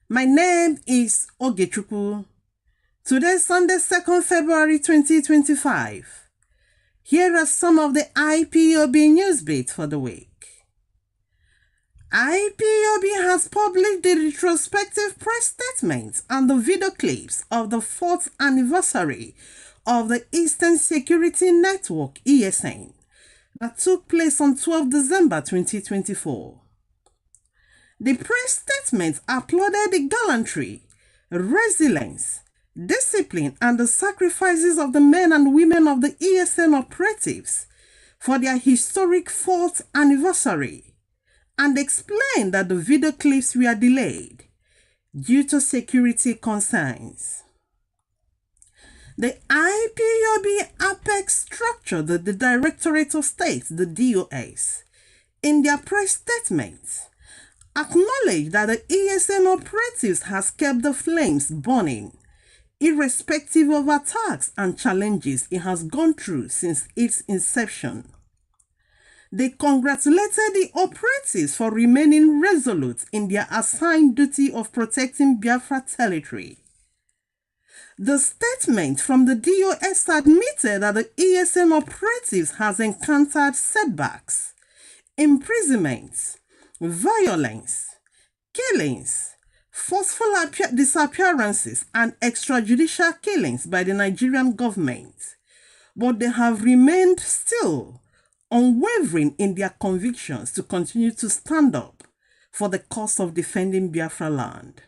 My name is Ogechukwu. Today is Sunday, 2nd February 2025. Here are some of the IPOB news bits for the week. IPOB has published the retrospective press statements and the video clips of the 4th anniversary of the Eastern Security Network (ESN) that took place on 12 December 2024. The press statement applauded the gallantry, resilience, discipline, and the sacrifices of the men and women of the ESN operatives for their historic 4th anniversary, and explained that the video clips were delayed due to security concerns. The IPOB apex structure, the Directorate of State, the DOS, in their press statements, acknowledged that the ESN operatives has kept the flames burning, irrespective of attacks and challenges it has gone through since its inception. They congratulated the operatives for remaining resolute in their assigned duty of protecting Biafra territory. The statement from the DOS admitted that the ESN operatives has encountered setbacks, imprisonments, violence, killings, forceful disappearances, and extrajudicial killings by the Nigerian government, but they have remained still unwavering in their convictions to continue to stand up for the cause of defending Biafra land.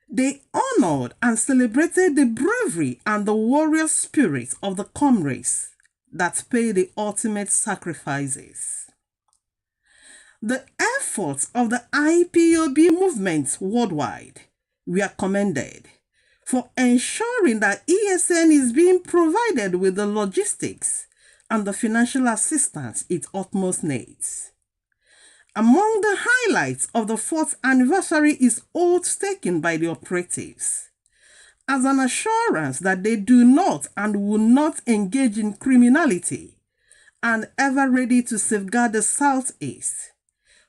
They honored and celebrated the bravery and the warrior spirit of the comrades that pay the ultimate sacrifices. The efforts of the IPOB movement worldwide were commended for ensuring that ESN is being provided with the logistics and the financial assistance it utmost needs. Among the highlights of the 4th anniversary is oaths taken by the operatives as an assurance that they do not and will not engage in criminality and ever ready to safeguard the Southeast,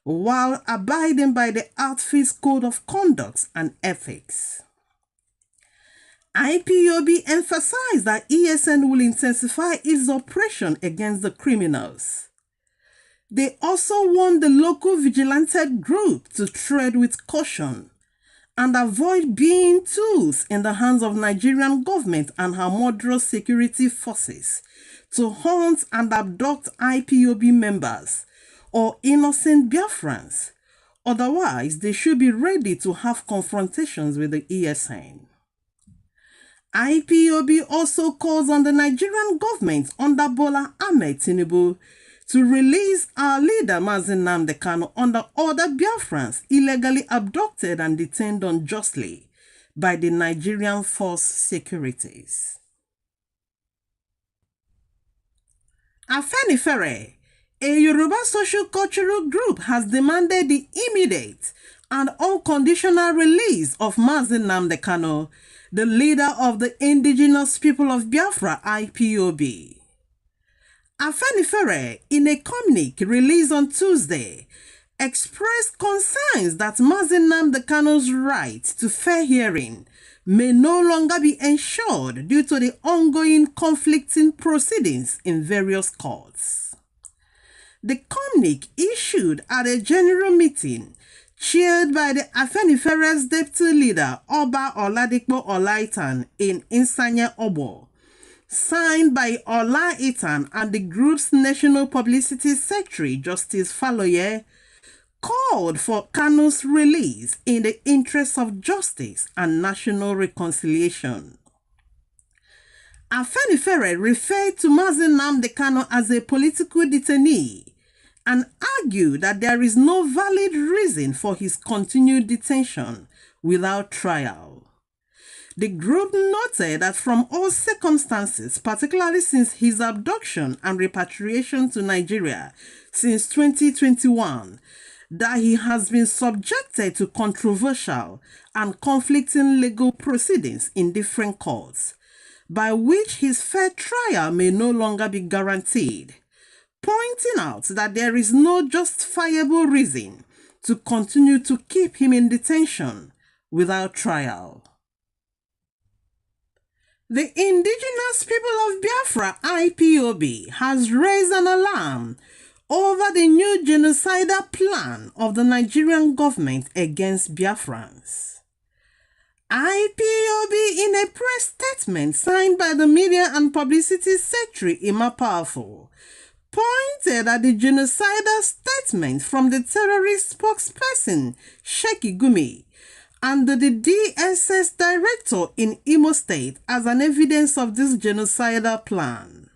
while abiding by the outfit's code of conduct and ethics. IPOB emphasized that ESN will intensify its operation against the criminals. They also warned the local vigilante group to tread with caution and avoid being tools in the hands of Nigerian government and her murderous security forces to hunt and abduct IPOB members or innocent Biafrans. Otherwise, they should be ready to have confrontations with the ESN. IPOB also calls on the Nigerian government under Bola Ahmed Tinubu to release our leader Mazi Nnamdi Kanu under other Biafrans illegally abducted and detained unjustly by the Nigerian force securities. Afenifere, a Yoruba social-cultural group, has demanded the immediate and unconditional release of Mazi Nnamdi Kanu, the leader of the indigenous people of Biafra, IPOB. Afenifere, in a communique released on Tuesday, expressed concerns that Mazi Nnamdi Kanu's right to fair hearing may no longer be ensured due to the ongoing conflicting proceedings in various courts. The communique, issued at a general meeting chaired by the Afenifere's deputy leader Oba Oladipo Olaitan in Insanye Obo, signed by Ola Itan and the group's National Publicity Secretary, Justice Faloye, called for Kanu's release in the interest of justice and national reconciliation. Afenifere referred to Mazi Nnamdi Kanu as a political detainee and argued that there is no valid reason for his continued detention without trial. The group noted that from all circumstances, particularly since his abduction and repatriation to Nigeria since 2021, that he has been subjected to controversial and conflicting legal proceedings in different courts, by which his fair trial may no longer be guaranteed, pointing out that there is no justifiable reason to continue to keep him in detention without trial. The indigenous people of Biafra, IPOB, has raised an alarm over the new genocidal plan of the Nigerian government against Biafrans. IPOB, in a press statement signed by the Media and Publicity Secretary Ipob, pointed at the genocidal statement from the terrorist spokesperson Sheikh Gumi and the DSS director in Imo State as an evidence of this genocidal plan.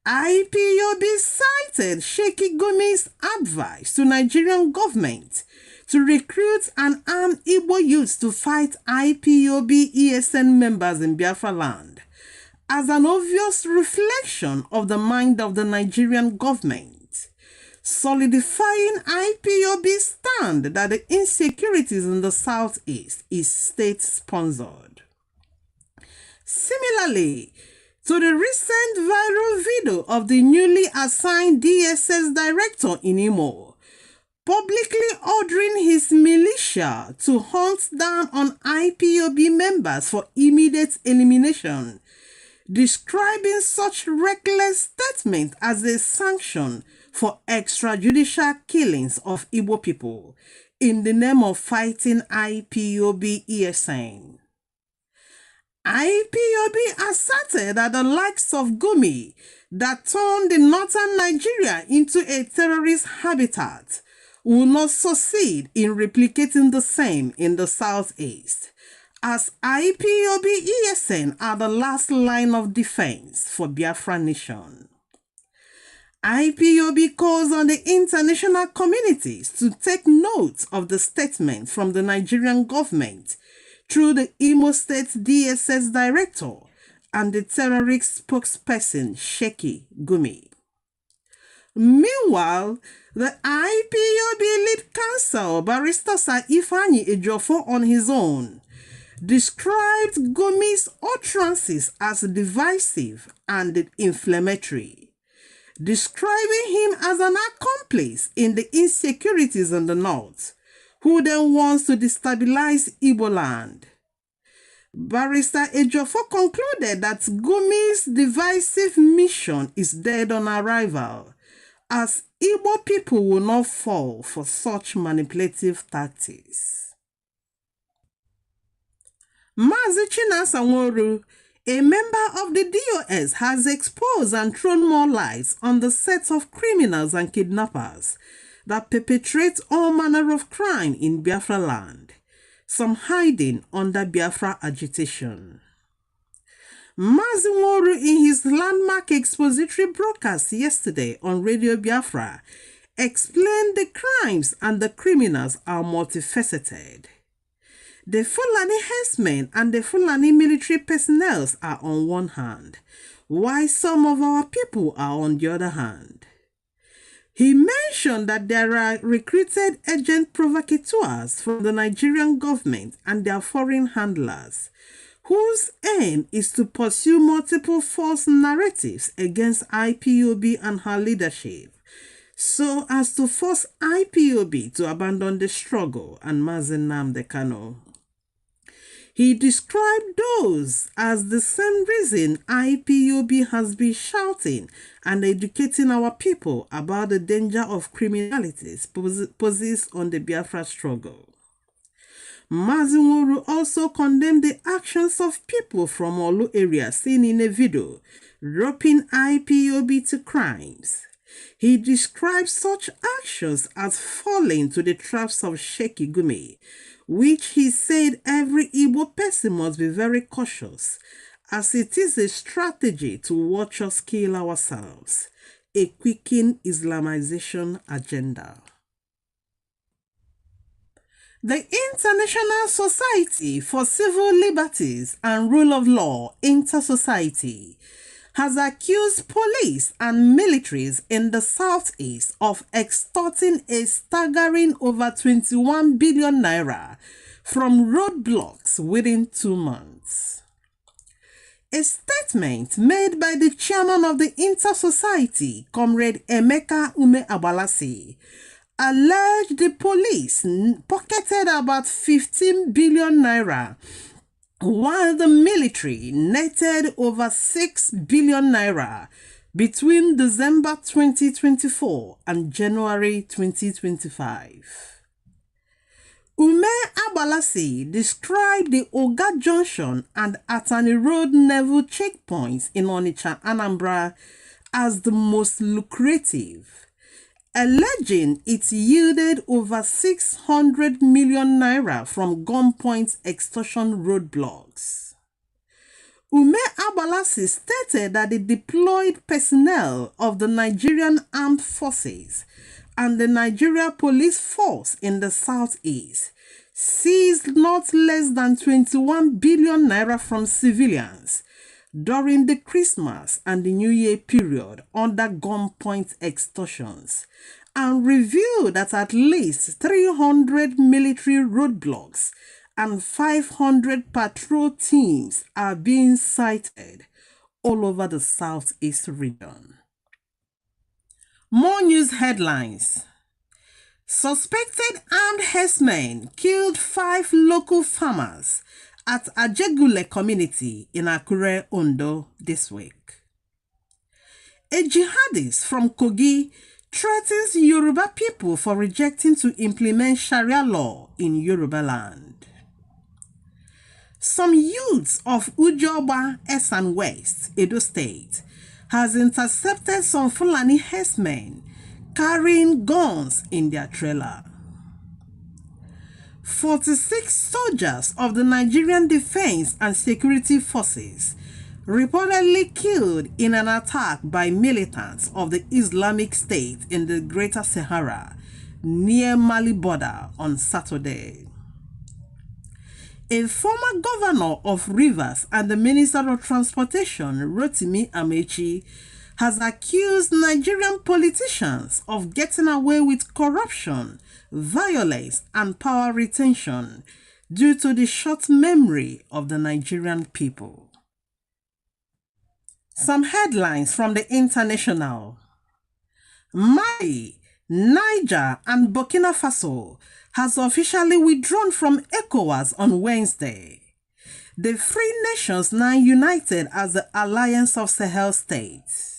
IPOB cited Sheikh Gumi's advice to Nigerian government to recruit and arm Igbo youths to fight IPOB ESN members in Biafra land as an obvious reflection of the mind of the Nigerian government, solidifying IPOB's stand that the insecurities in the southeast is state-sponsored. Similarly, to the recent viral video of the newly assigned DSS director in Imo, publicly ordering his militia to hunt down on IPOB members for immediate elimination, describing such reckless statement as a sanction for extrajudicial killings of Igbo people in the name of fighting IPOB ESN. IPOB asserted that the likes of Gumi that turned the northern Nigeria into a terrorist habitat will not succeed in replicating the same in the southeast, as IPOB ESN are the last line of defense for Biafra nation. IPOB calls on the international communities to take note of the statement from the Nigerian government through the Imo State DSS director and the terrorist spokesperson Sheikh Gumi. Meanwhile, the IPOB lead counsel, Barrister Sir Ifeanyi Ejiofor, on his own, described Gumi's utterances as divisive and inflammatory, describing him as an accomplice in the insecurities in the north, who then wants to destabilize Igbo land. Barrister Ejiofor concluded that Gumi's divisive mission is dead on arrival, as Igbo people will not fall for such manipulative tactics. Mazi Chinasa, a member of the DOS, has exposed and thrown more light on the set of criminals and kidnappers that perpetrate all manner of crime in Biafra land, some hiding under Biafra agitation. Mazi, in his landmark expository broadcast yesterday on Radio Biafra, explained the crimes and the criminals are multifaceted. The Fulani herdsmen and the Fulani military personnel are on one hand, while some of our people are on the other hand. He mentioned that there are recruited agent provocateurs from the Nigerian government and their foreign handlers, whose aim is to pursue multiple false narratives against IPOB and her leadership, so as to force IPOB to abandon the struggle and Mazi Nnamdi Kanu. He described those as the same reason IPOB has been shouting and educating our people about the danger of criminality poses on the Biafra struggle. Mazi also condemned the actions of people from Olu area seen in a video, roping IPOB to crimes. He described such actions as falling to the traps of Sheikh Gumi, which he said every Igbo person must be very cautious, as it is a strategy to watch us kill ourselves, a quickened Islamization agenda. The International Society for Civil Liberties and Rule of Law, Inter-Society, has accused police and militaries in the southeast of extorting a staggering over 21 billion naira from roadblocks within 2 months. A statement made by the chairman of the Inter-Society, Comrade Emeka Ume Abalasi, alleged the police pocketed about 15 billion naira, while the military netted over 6 billion naira between December 2024 and January 2025. Ume Abalasi described the Oga Junction and Atani Road naval checkpoints in Onitsha, Anambra as the most lucrative, alleging it yielded over 600 million naira from gunpoint extortion roadblocks. Ume Abalasi stated that the deployed personnel of the Nigerian Armed Forces and the Nigeria Police Force in the southeast seized not less than 21 billion naira from civilians during the Christmas and the New Year period under gunpoint extortions, and revealed that at least 300 military roadblocks and 500 patrol teams are being sighted all over the southeast region. More news headlines. Suspected armed herdsmen killed 5 local farmers at Ajegule community in Akure, Ondo this week. A jihadist from Kogi threatens Yoruba people for rejecting to implement Sharia law in Yoruba land. Some youths of Ujoba, Esan West, Edo State, has intercepted some Fulani herdsmen carrying guns in their trailer. 46 soldiers of the Nigerian Defense and Security Forces reportedly killed in an attack by militants of the Islamic State in the Greater Sahara near Mali border on Saturday. A former governor of Rivers and the Minister of Transportation, Rotimi Amechi, has accused Nigerian politicians of getting away with corruption, violence, and power retention due to the short memory of the Nigerian people. Some headlines from the international. Mali, Niger, and Burkina Faso has officially withdrawn from ECOWAS on Wednesday. The three nations now united as the Alliance of Sahel States.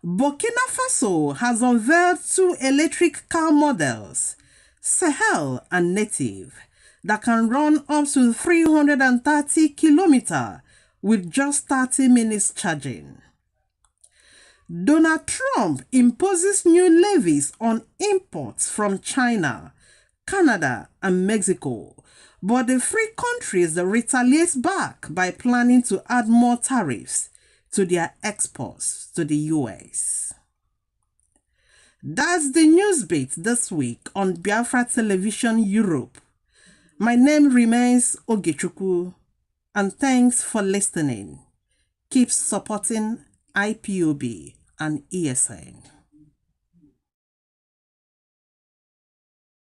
Burkina Faso has unveiled 2 electric car models, Sahel and Native, that can run up to 330 kilometers with just 30 minutes charging. Donald Trump imposes new levies on imports from China, Canada, and Mexico, but the three countries retaliate back by planning to add more tariffs to their exports to the US. That's the news bit this week on Biafra Television Europe. My name remains Ogechukwu, and thanks for listening. Keep supporting Ipob and ESN.